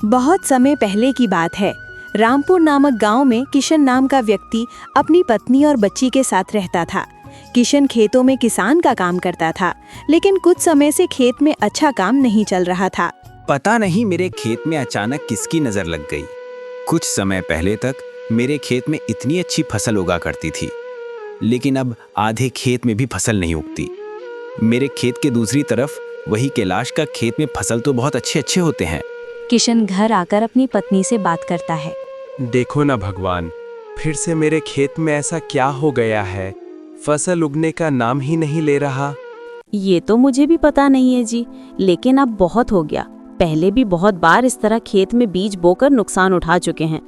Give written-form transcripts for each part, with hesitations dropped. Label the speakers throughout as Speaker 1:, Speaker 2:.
Speaker 1: बहुत समय पहले की बात है। रामपुर नामक गांव में किशन नाम का व्यक्ति अपनी पत्नी और बच्ची के साथ रहता था। किशन खेतों में किसान का काम करता था, लेकिन कुछ समय से खेत में अच्छा काम नहीं चल रहा था।
Speaker 2: पता नहीं मेरे खेत में अचानक किसकी नजर लग गई। कुछ समय पहले तक मेरे खेत में इतनी अच्छी फसल उगा करती थी, लेकिन अब आधे खेत में भी फसल नहीं उगती। मेरे खेत के दूसरी तरफ वही कैलाश का खेत में फसल तो बहुत अच्छे होते हैं।
Speaker 1: किशन घर आकर अपनी पत्नी से बात करता है।
Speaker 3: देखो ना भगवान, फिर से मेरे खेत में ऐसा क्या हो गया है? फसल उगने का नाम ही नहीं ले रहा।
Speaker 4: ये तो मुझे भी पता नहीं है जी, लेकिन अब बहुत हो गया। पहले भी बहुत बार इस तरह खेत में बीज बोकर नुकसान उठा चुके हैं।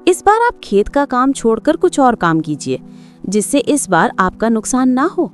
Speaker 4: इस बार आप खेत का काम छोड़कर कुछ और काम कीजिए, जिससे इस बार आपका नुकसान ना हो।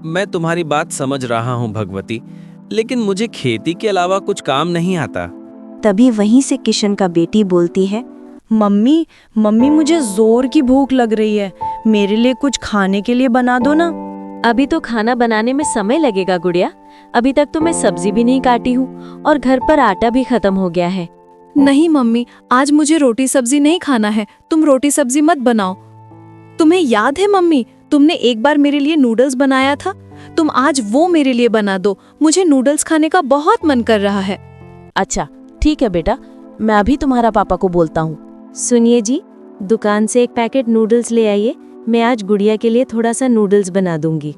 Speaker 5: मैं तुम्हारी बात समझ रहा हूँ भगवती, लेकिन मुझे खेती के अलावा कुछ काम नहीं आता।
Speaker 1: तभी वहीं से किशन का बेटी बोलती है,
Speaker 6: मम्मी मुझे जोर की भूख लग रही है, मेरे लिए कुछ खाने के लिए बना दो ना।
Speaker 4: अभी तो खाना बनाने में समय लगेगा गुड़िया। अभी तक तो मैं सब्जी भी नहीं काटी हूँ और घर पर आटा भी खत्म हो गया है।
Speaker 6: नहीं मम्मी, आज मुझे रोटी सब्जी नहीं खाना है, तुम रोटी सब्जी मत बनाओ। तुम्हें याद है मम्मी, तुमने एक बार मेरे लिए नूडल्स बनाया था, तुम आज वो मेरे लिए बना दो। मुझे नूडल्स खाने का बहुत मन कर रहा है।
Speaker 4: अच्छा ठीक है बेटा, मैं अभी तुम्हारा पापा को बोलता हूँ।
Speaker 1: सुनिए जी, दुकान से एक पैकेट नूडल्स ले आइए, मैं आज गुड़िया के लिए थोड़ा सा नूडल्स बना दूंगी।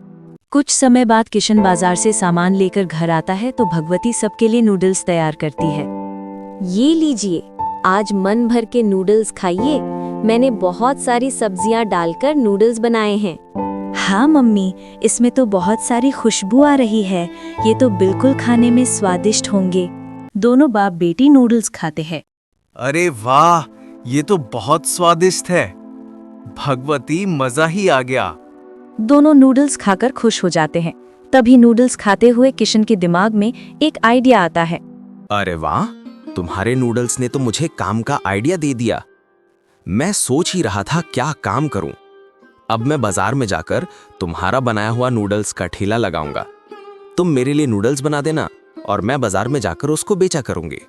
Speaker 1: कुछ समय बाद किशन बाजार से सामान लेकर घर आता है तो भगवती सबके लिए नूडल्स तैयार करती है।
Speaker 4: ये लीजिए, आज मन भर के नूडल्स खाइए। मैंने बहुत सारी सब्जियां डालकर नूडल्स बनाए हैं।
Speaker 1: हाँ मम्मी, इसमें तो बहुत सारी खुशबू आ रही है, ये तो बिल्कुल खाने में स्वादिष्ट होंगे। दोनों बाप बेटी नूडल्स खाते हैं।
Speaker 3: अरे वाह, ये तो बहुत स्वादिष्ट है भगवती, मजा ही आ गया।
Speaker 1: दोनों नूडल्स खाकर खुश हो जाते हैं। तभी नूडल्स खाते हुए किशन के दिमाग में एक आइडिया आता है।
Speaker 2: अरे वाह, तुम्हारे नूडल्स ने तो मुझे काम का आइडिया दे दिया। मैं सोच ही रहा था क्या काम करूं। अब मैं बाजार में जाकर तुम्हारा बनाया हुआ नूडल्स का ठेला लगाऊंगा। तुम मेरे लिए नूडल्स बना देना और मैं बाजार में जाकर उसको बेचा करूंगी।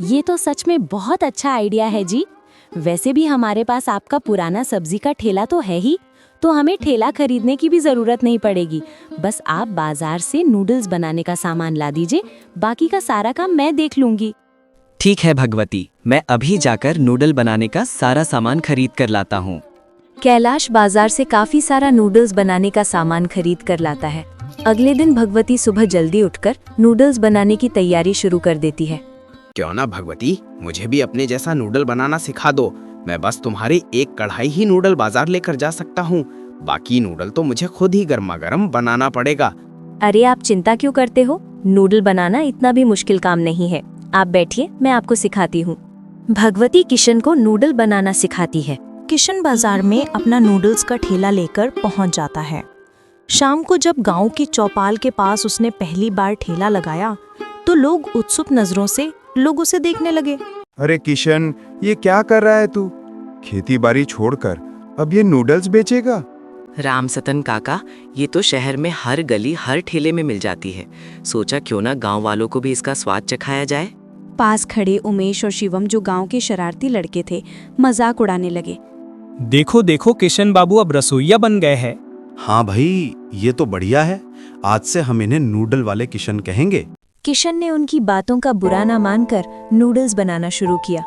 Speaker 4: ये तो सच में बहुत अच्छा आइडिया है जी। वैसे भी हमारे पास आपका पुराना सब्जी का ठेला तो है ही, तो हमें ठेला खरीदने की भी जरूरत नहीं पड़ेगी। बस आप बाजार से नूडल्स बनाने का सामान ला दीजिए, बाकी का सारा काम मैं देख लूंगी।
Speaker 7: ठीक है भगवती, मैं अभी जाकर नूडल बनाने का सारा सामान खरीद कर लाता हूँ।
Speaker 1: कैलाश बाजार से काफी सारा नूडल्स बनाने का सामान खरीद कर लाता है। अगले दिन भगवती सुबह जल्दी उठकर नूडल्स बनाने की तैयारी शुरू कर देती है।
Speaker 8: क्यों ना भगवती, मुझे भी अपने जैसा नूडल बनाना सिखा दो। मैं बस तुम्हारी एक कढ़ाई ही नूडल बाजार लेकर जा सकता हूँ, बाकी नूडल तो मुझे खुद ही गर्मा गर्म बनाना पड़ेगा।
Speaker 1: अरे आप चिंता क्यों करते हो, नूडल बनाना इतना भी मुश्किल काम नहीं है। आप बैठिए, मैं आपको सिखाती हूँ। भगवती किशन को नूडल बनाना सिखाती है। किशन बाजार में अपना नूडल्स का ठेला लेकर पहुँच जाता है। शाम को जब गांव की चौपाल के पास उसने पहली बार ठेला लगाया तो लोग उत्सुक नजरों से उसे देखने लगे।
Speaker 9: अरे किशन, ये क्या कर रहा है तू? खेती बाड़ी छोड़कर अब ये नूडल्स बेचेगा?
Speaker 7: राम सतन काका, ये तो शहर में हर गली हर ठेले में मिल जाती है। सोचा क्यों ना गांव वालों को भी इसका स्वाद चखाया जाए।
Speaker 1: पास खड़े उमेश और शिवम, जो गांव के शरारती लड़के थे, मजाक उड़ाने लगे।
Speaker 10: देखो देखो, किशन बाबू अब रसोइया बन गए हैं।
Speaker 11: हाँ भाई, ये तो बढ़िया है। आज से हम इन्हें नूडल वाले किशन कहेंगे।
Speaker 1: किशन ने उनकी बातों का बुरा न मानकर नूडल्स बनाना शुरू किया।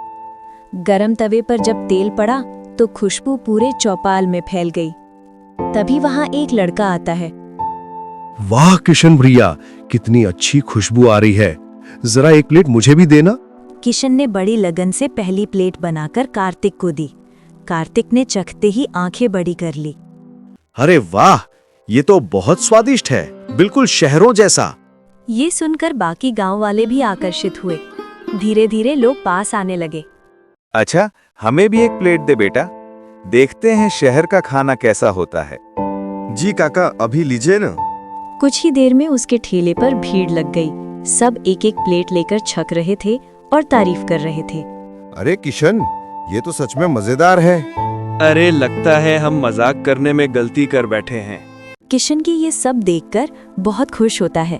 Speaker 1: गरम तवे पर जब तेल पड़ा तो खुशबू पूरे चौपाल में फैल गई। तभी वहां एक लड़का आता है।
Speaker 12: वाह किशन भैया, कितनी अच्छी खुशबू आ रही है, जरा एक प्लेट मुझे भी देना।
Speaker 1: किशन ने बड़ी लगन से पहली प्लेट बनाकर कार्तिक को दी। कार्तिक ने चखते ही आंखें बड़ी कर ली।
Speaker 12: अरे वाह, ये तो बहुत स्वादिष्ट है, बिल्कुल शहरों जैसा।
Speaker 1: ये सुनकर बाकी गांव वाले भी आकर्षित हुए। धीरे धीरे लोग पास आने लगे।
Speaker 3: अच्छा, हमें भी एक प्लेट दे बेटा, देखते हैं शहर का खाना कैसा होता है।
Speaker 9: जी काका, अभी लीजिए ना।
Speaker 1: कुछ ही देर में उसके ठेले पर भीड़ लग गई। सब एक एक प्लेट लेकर छक रहे थे और तारीफ कर रहे थे।
Speaker 9: अरे किशन, ये तो सच में मजेदार है।
Speaker 3: अरे लगता है हम मजाक करने में गलती कर बैठे हैं।
Speaker 1: किशन की ये सब देखकर बहुत खुश होता है।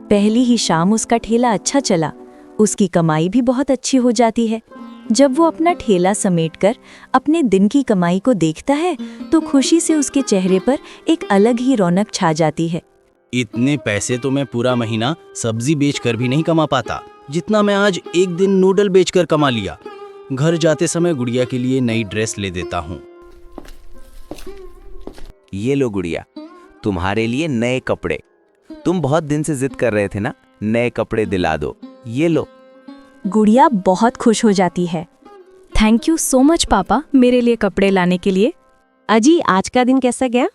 Speaker 1: पहली ही शाम उसका ठेला अच्छा चला, उसकी कमाई भी बहुत अच्छी हो जाती है। जब वो अपना ठेला समेटकर अपने दिन की कमाई को देखता है तो खुशी से उसके चेहरे पर एक अलग ही रौनक छा जाती है।
Speaker 5: इतने पैसे तो मैं पूरा महीना सब्जी बेचकर भी नहीं कमा पाता, जितना मैं आज एक दिन नूडल बेचकर कमा लिया। घर जाते समय गुड़िया के लिए नई ड्रेस ले देता हूँ।
Speaker 2: ये लो गुड़िया, तुम्हारे लिए नए कपड़े। तुम बहुत दिन से जिद कर रहे थे ना, नए कपड़े दिला दो, ये लो।
Speaker 1: गुड़िया बहुत खुश हो जाती है।
Speaker 6: थैंक यू सो मच पापा मेरे लिए कपड़े लाने के लिए।
Speaker 4: अजी आज का दिन कैसा गया?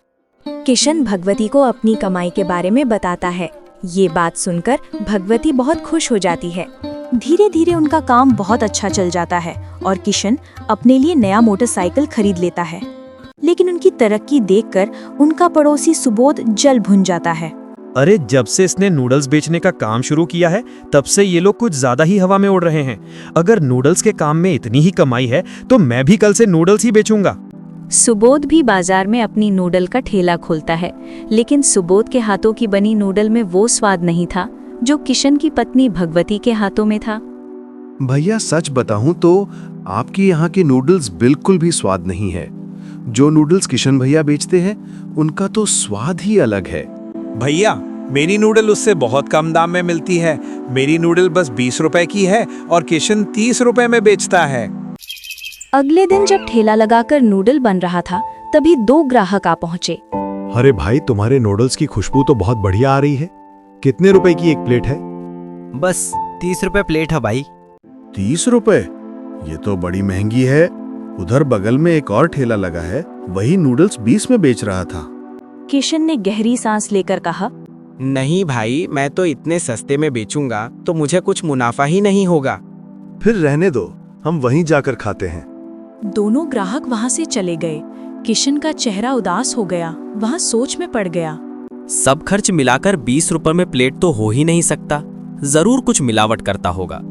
Speaker 1: किशन भगवती को अपनी कमाई के बारे में बताता है। ये बात सुनकर भगवती बहुत खुश हो जाती है। धीरे धीरे उनका काम बहुत अच्छा चल जाता है और किशन अपने लिए नया मोटरसाइकिल खरीद लेता है। लेकिन उनकी तरक्की देखकर उनका पड़ोसी सुबोध जल भुन जाता है।
Speaker 10: अरे जब से इसने नूडल्स बेचने का काम शुरू किया है तब से ये लोग कुछ ज्यादा ही हवा में उड़ रहे हैं। अगर नूडल्स के काम में इतनी ही कमाई है तो मैं भी कल से नूडल्स ही बेचूंगा।
Speaker 1: सुबोध भी बाजार में अपनी नूडल का ठेला खोलता है, लेकिन सुबोध के हाथों की बनी नूडल में वो स्वाद नहीं था जो किशन की पत्नी भगवती के हाथों में था।
Speaker 12: भैया सच बताऊं तो आपकी यहाँ के नूडल्स बिल्कुल भी स्वाद नहीं है। जो नूडल्स किशन भैया बेचते हैं उनका तो स्वाद ही अलग है।
Speaker 3: भैया मेरी नूडल उससे बहुत कम दाम में मिलती है। मेरी नूडल बस 20 रुपए की है और किशन 30 रुपए में बेचता है।
Speaker 1: अगले दिन जब ठेला लगाकर नूडल बन रहा था तभी 2 ग्राहक आ पहुंचे।
Speaker 12: अरे भाई तुम्हारे नूडल्स की खुशबू तो बहुत बढ़िया आ रही है। कितने रुपए की एक प्लेट है?
Speaker 2: बस 30 रुपए प्लेट है भाई।
Speaker 12: 30 रुपए? ये तो बड़ी महंगी है। उधर बगल में एक और ठेला लगा है, वही नूडल्स 20 में बेच रहा था।
Speaker 1: किशन ने गहरी सांस लेकर कहा,
Speaker 8: नहीं भाई, मैं तो इतने सस्ते में बेचूंगा तो मुझे कुछ मुनाफा ही नहीं होगा।
Speaker 12: फिर रहने दो, हम वहीं जाकर खाते हैं।
Speaker 6: दोनों ग्राहक वहां से चले गए। किशन का चेहरा उदास हो गया, वहां सोच में पड़ गया।
Speaker 5: सब खर्च मिलाकर 20 रुपए में प्लेट तो हो ही नहीं सकता, जरूर कुछ मिलावट करता होगा।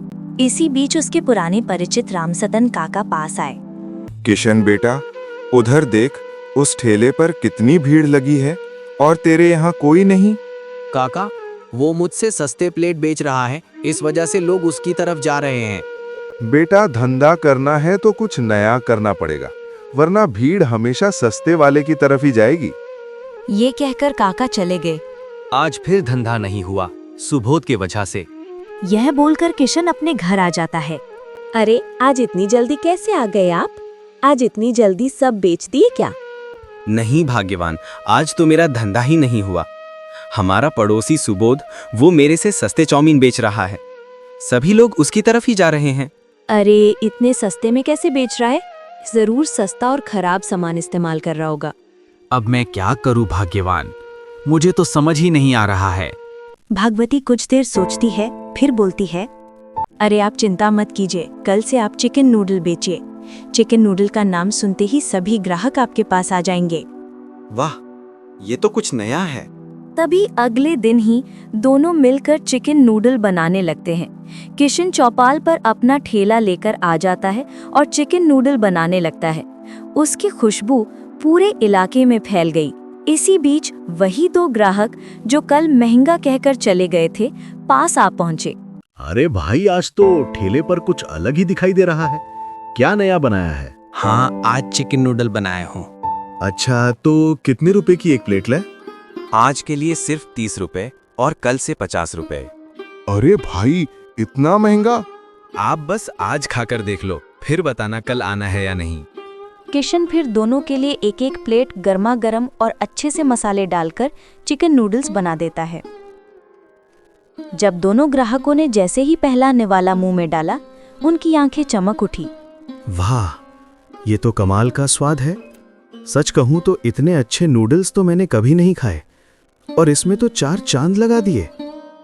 Speaker 1: इसी बीच उसके पुराने परिचित रामसतन काका पास आए।
Speaker 9: किशन बेटा, उधर देख, उस ठेले पर कितनी भीड़ लगी है और तेरे यहाँ कोई नहीं।
Speaker 8: काका, वो मुझसे सस्ते प्लेट बेच रहा है, इस वजह से लोग उसकी तरफ जा रहे हैं।
Speaker 9: बेटा धंधा करना है तो कुछ नया करना पड़ेगा, वरना भीड़ हमेशा सस्ते वाले की तरफ ही जाएगी।
Speaker 1: ये कहकर काका चले गए।
Speaker 5: आज फिर धंधा नहीं हुआ, सुबोध के वजह से।
Speaker 1: यह बोलकर किशन अपने घर आ जाता है।
Speaker 4: अरे आज इतनी जल्दी कैसे आ गए आप? आज इतनी जल्दी सब बेच दिए क्या?
Speaker 2: नहीं भाग्यवान, आज तो मेरा धंधा ही नहीं हुआ। हमारा पड़ोसी सुबोध वो मेरे से सस्ते चाउमीन बेच रहा है, सभी लोग उसकी तरफ ही जा रहे हैं।
Speaker 1: अरे इतने सस्ते में कैसे बेच रहा है? जरूर सस्ता और खराब सामान इस्तेमाल कर रहा होगा।
Speaker 2: अब मैं क्या करूं भाग्यवान, मुझे तो समझ ही नहीं आ रहा है।
Speaker 1: भगवती कुछ देर सोचती है, फिर बोलती है, अरे आप चिंता मत कीजिए, कल से आप चिकन नूडल बेचिए। चिकन नूडल का नाम सुनते ही सभी ग्राहक आपके पास आ जाएंगे।
Speaker 2: वाह, ये तो कुछ नया है।
Speaker 1: तभी अगले दिन ही दोनों मिलकर चिकन नूडल बनाने लगते हैं। किशन चौपाल पर अपना ठेला लेकर आ जाता है और चिकन नूडल बनाने लगता है। उसकी खुशबू पूरे इलाके में फैल गई। इसी बीच वही 2 ग्राहक जो कल महंगा कहकर चले गए थे, पास आ पहुंचे।
Speaker 12: अरे भाई, आज तो ठेले पर कुछ अलग ही दिखाई दे रहा है। क्या नया बनाया है?
Speaker 2: हाँ, आज चिकन नूडल बनाया हूँ।
Speaker 12: अच्छा, तो कितने रुपए की एक प्लेट ले?
Speaker 3: आज के लिए सिर्फ 30 रुपए और कल से 50 रुपए।
Speaker 9: अरे भाई, इतना महंगा?
Speaker 3: आप बस आज खाकर देख लो, फिर बताना कल आना है या नहीं।
Speaker 1: किशन फिर दोनों के लिए एक एक प्लेट गर्मा गर्म और अच्छे से मसाले डालकर चिकन नूडल्स बना देता है। जब दोनों ग्राहकों ने जैसे ही पहला निवाला मुंह में डाला, उनकी आंखें चमक उठी।
Speaker 12: वाह, ये तो कमाल का स्वाद है। सच कहूं तो इतने अच्छे नूडल्स तो मैंने कभी नहीं खाए, और इसमें तो 4 चांद लगा दिए।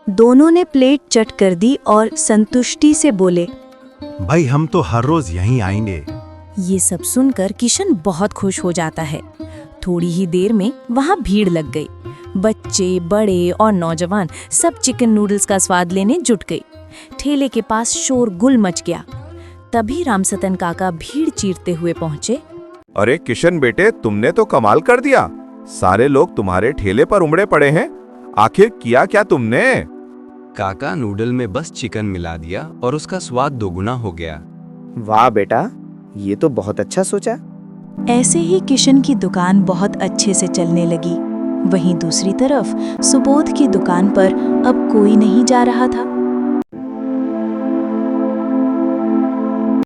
Speaker 1: दोनों ने प्लेट चट कर दी और संतुष्टि से बोले,
Speaker 11: भाई हम तो हर रोज यहीं आएंगे।
Speaker 4: ये सब सुनकर किशन बहुत खुश हो जाता है। थोड़ी ही देर में वहाँ भीड़ लग गई। बच्चे, बड़े और नौजवान सब चिकन नूडल्स का स्वाद लेने जुट गए। ठेले के पास शोरगुल मच गया। तभी रामसतन काका भीड़ चीरते हुए पहुंचे।
Speaker 9: अरे किशन बेटे, तुमने तो कमाल कर दिया। सारे लोग तुम्हारे ठेले पर उमड़े पड़े हैं। आखिर किया क्या तुमने?
Speaker 3: काका, नूडल में बस चिकन मिला दिया और उसका स्वाद दोगुना हो गया।
Speaker 8: वाह बेटा, ये तो बहुत अच्छा सोचा।
Speaker 4: ऐसे ही किशन की दुकान बहुत अच्छे से चलने लगी। वहीं दूसरी तरफ सुबोध की दुकान पर अब कोई नहीं जा रहा था।